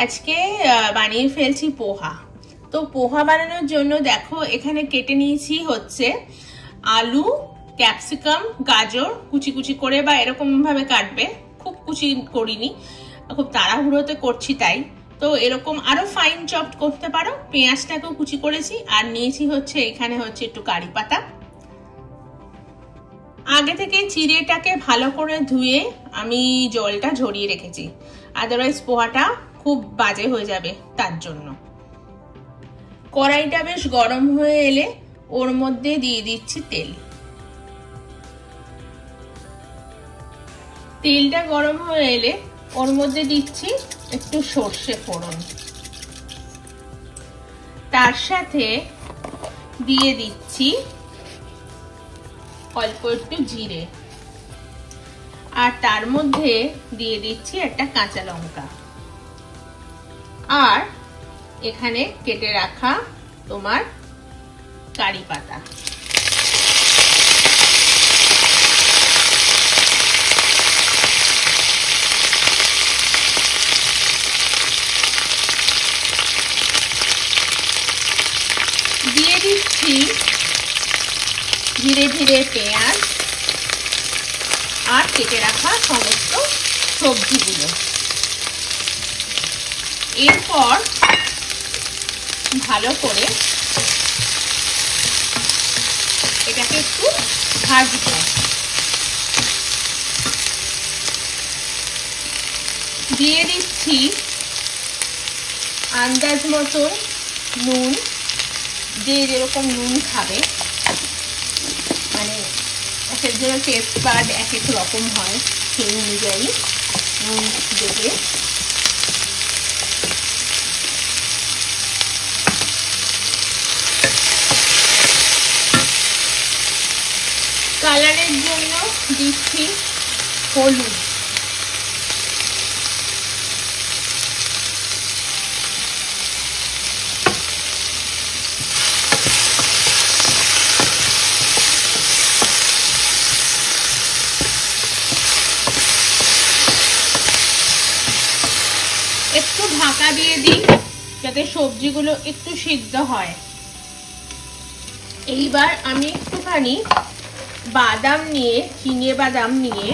আজকে বানিয়ে ফেলছি পোহা। তো পোহা বানানোর জন্য দেখো এখানে কেটে নিয়েছি হচ্ছে আলু, ক্যাপসিকাম, গাজর কুচি কুচি করে বা এরকম ভাবে কাটবে, খুব কুচি করিনি, খুব তাড়াহুড়োতে করছি তাই। তো এরকম আরো ফাইন চপড করতে পারো। পেঁয়াজটাকেও কুচি করেছি আর নিয়েছি হচ্ছে এখানে হচ্ছে একটু কারি পাতা। আগে থেকে চিড়েটাকে ভালো করে ধুয়ে আমি জলটা ঝরিয়ে রেখেছি, আদারওয়াইজ পোহাটা খুব বাজে হয়ে যাবে তার জন্য। কড়াইটা বেশ গরম হয়ে এলে ওর মধ্যে দিয়ে দিচ্ছি তেল। তেলটা গরম হয়ে এলে ওর মধ্যে দিচ্ছি একটু সর্ষে ফোড়ন, তার সাথে দিয়ে দিচ্ছি অল্প একটু জিরে, আর তার মধ্যে দিয়ে দিচ্ছি একটা কাঁচা লঙ্কা, আর এখানে কেটে রাখা তোমার কারি পাতা। দিয়ে দিচ্ছি ধীরে ধীরে পেঁয়াজ আর কেটে রাখা সমস্ত সবজিগুলো। এরপর ভালো করে এটাকে একটু ভাজবো। দিয়ে দিচ্ছি আন্দাজ মতো নুন, যে যেরকম নুন খাবে, মানে একের জন্য টেস্ট বাড এক এক রকম হয়, সেই অনুযায়ী নুন দেবে। কালারের জন্য দিচ্ছি হলুদ, একটু ঢাকা দিয়ে দিই যাতে সবজিগুলো একটু সিদ্ধ হয়। এইবার আমি একটুখানি বাদাম নিয়ে, চিনে বাদাম নিয়ে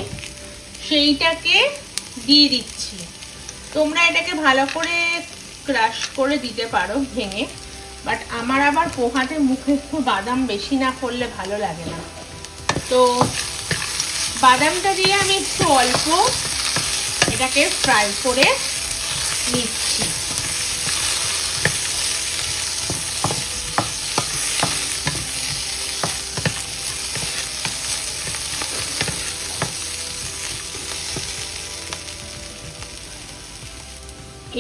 সেইটাকে দিয়ে দিচ্ছি। তোমরা এটাকে ভালো করে ক্রাশ করে দিতে পারো ভেঙে, বাট আমার আবার পোহাতে মুখে একটু বাদাম বেশি না করলে ভালো লাগে না। তো বাদামটা দিয়ে আমি একটু অল্প এটাকে ফ্রাই করে নিচ্ছি।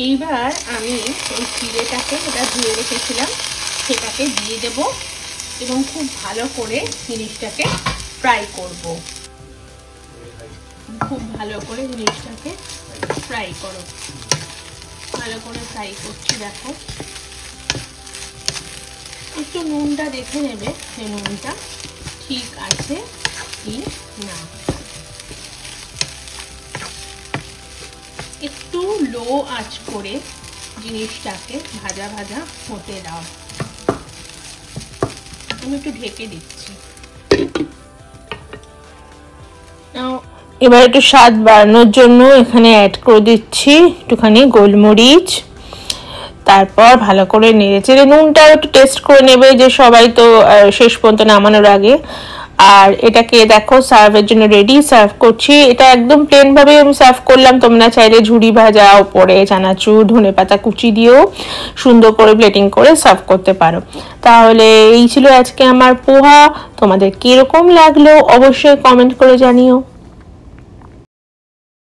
এইবার আমি এই চিড়েটাকে, যেটা ধুয়ে রেখেছিলাম, সেটাকে দিয়ে দেব এবং খুব ভালো করে জিনিসটাকে ফ্রাই করব। খুব ভালো করে জিনিসটাকে ফ্রাই করো। ভালো করে ফ্রাই করছি। দেখো একটু নুনটা দেখে নেবে যে নুনটা ঠিক আছে কি না। একটু লো আঁচ করে জিনিসটাকে ভাজা ভাজা হতে দাও। আমি একটু ঢেকে দিচ্ছি। এবার একটু স্বাদ বাড়ানোর জন্য এখানে অ্যাড করে দিচ্ছি একটুখানি গোলমরিচ। তারপর ভালো করে নেড়েচেড়ে নুনটা একটু টেস্ট করে নেবে, যে সবাই তো শেষ পর্যন্ত নামানোর আগে। আর এটাকে দেখো সার্ভের জন্য রেডি। সার্ভ করছি। এটা একদম প্লেন ভাবে আমি সার্ভ করলাম। তোমরা চাইলে ঝুড়ি ভাজা, ওপরে চানাচুর, ধনেপাতা কুচি দিয়েও সুন্দর করে প্লেটিং করে সার্ভ করতে পারো। তাহলে এই ছিল আজকে আমার পোহা। তোমাদের কিরকম লাগলো অবশ্যই কমেন্ট করে জানিও।